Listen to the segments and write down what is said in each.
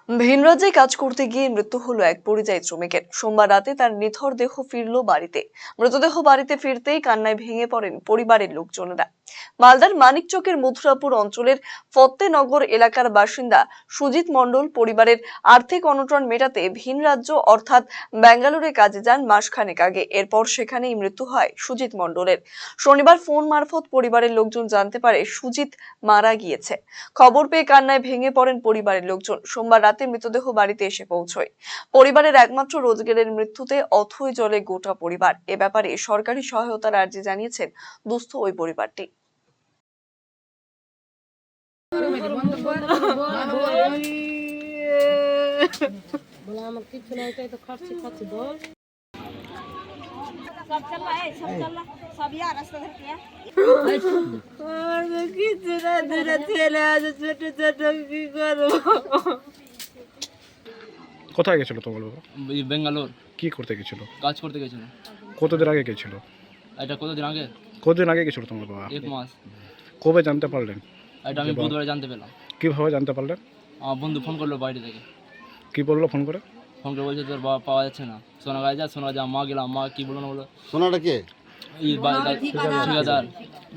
ভিন রাজ্যে কাজ করতে গিয়ে মৃত্যু হলো এক পরিযায়ী শ্রমিকের। সোমবার রাতে তার নিথর দেহ ফিরল বাড়িতে। মৃতদেহ বাড়িতে ফিরতেই কান্নায় ভেঙে পড়েন পরিবারের লোকজনেরা। মালদার মানিকচকের মথুরাপুর অঞ্চলের ফত্তেনগর এলাকার বাসিন্দা সুজিত মণ্ডল পরিবারের আর্থিক অনটন মেটাতে ভিন রাজ্য অর্থাৎ বেঙ্গালুরুতে কাজে যান মাসখানেক আগে। এরপর সেখানেই মৃত্যু হয় সুজিত মণ্ডলের। শনিবার ফোন মারফত পরিবারের লোকজন জানতে পারে সুজিত মারা গিয়েছে। খবর পেয়ে কান্নায় ভেঙে পড়েন পরিবারের লোকজন। সোমবার রাতে মৃতদেহ বাড়িতে এসে পৌঁছয়। পরিবারের একমাত্র রোজগারের মৃত্যুতে অথৈ জলে গোটা পরিবার। এ ব্যাপারে সরকারি সহায়তার আর্জি জানিয়েছেন দুস্থ ওই পরিবারটি। কোথায় গেছিল তোমার বাবা? বেঙ্গালোর। কি করতে গেছিল? কাজ করতে গেছিল। কতদিন আগে গেছিল? এটা কতদিন আগে? কতদিন আগে গেছিল তোমার বাবা? 1 মাস। কবে জানতে পারলেন? এটা আমি বুধবারে জানতে পেলাম। কিভাবে জানতে পারলেন? আমার বন্ধু ফোন করলো বাইরে থেকে। কি বললো ফোন করে? ফোন করে বলছে তোর বাবা পাওয়া যাচ্ছে না, সোনাগাঁয়ে যা। সোনাগাঁয়ে মা গেলাম, মা কি বলো না বলো। সোনাটা কে? ঠিকাদার।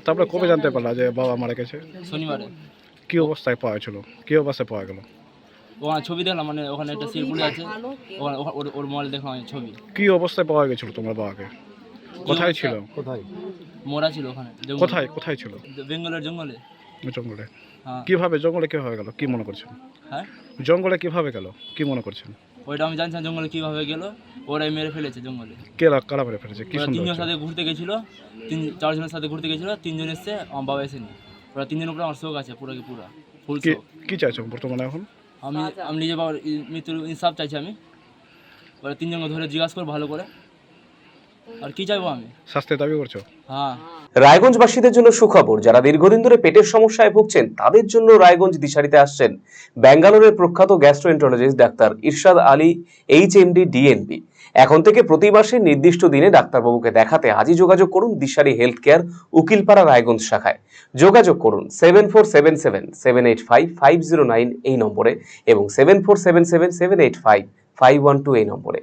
তারপরে কবে জানতে পারলা যে বাবা মারা গেছে? শনিবারে। কি অবস্থায় পাওয়া ছিল? কি অবস্থায় পাওয়া গেল? ওখানে ছবি দেখলাম, মানে ওখানে একটা শিলপুলি আছে, ওখানে ওর মোবাইল দেখলাম আমি ছবি। কি অবস্থায় পাওয়া গেছিল তোমার বাবাকে? কোথায় ছিল? কোথায়? মোরা ছিল ওখানে। কোথায় কোথায় ছিল? বেঙ্গলের জঙ্গলে। জঙ্গলে? হ্যাঁ। কিভাবে জঙ্গলে কিভাবে গেল কি মনে করছেন? হ্যাঁ, জঙ্গলে কিভাবে গেল কি মনে করছেন? ওইটা আমি জানছি না জঙ্গলে কিভাবে গেল। ওরাই মেরে ফেলেছে জঙ্গলে। কে কারা মেরে ফেলেছে? কি ওরা সুন্দর তিনজনের সাথে ঘুরতে গেছিল, 4 জনের সাথে ঘুরতে গেছিল। 3 জন এসছে, আমার বাবা এসেনি। ওরা 3 জনের উপরে আমার শোক আছে, পুরো ফুল কি শোক। কি চাইছো বর্তমানে এখন? আমি নিজে বাবার মৃত্যুর ইনসাফ চাইছি আমি। ওরা 3 জনকে ধরে জিজ্ঞাসা করে ভালো করে। আর কি চাইবো আমি? শাস্তির দাবি করছো? হ্যাঁ। রায়গঞ্জবাসীদের জন্য সুখবর, যারা দীর্ঘদিন ধরে পেটের সমস্যায় ভুগছেন তাদের জন্য রায়গঞ্জ দিশারিতে আসছেন ব্যাঙ্গালোরের প্রখ্যাত গ্যাস্ট্রোএন্টারোলজিস্ট ডাক্তার ইরশাদ আলী, HMD, DNB। এখন থেকে প্রতি মাসে নির্দিষ্ট দিনে ডাক্তারবাবুকে দেখাতে আজই যোগাযোগ করুন দিশারি হেলথ কেয়ার, উকিলপাড়া, রায়গঞ্জ শাখায়। যোগাযোগ করুন 7477785509 এই নম্বরে এবং 7477785512 এই নম্বরে।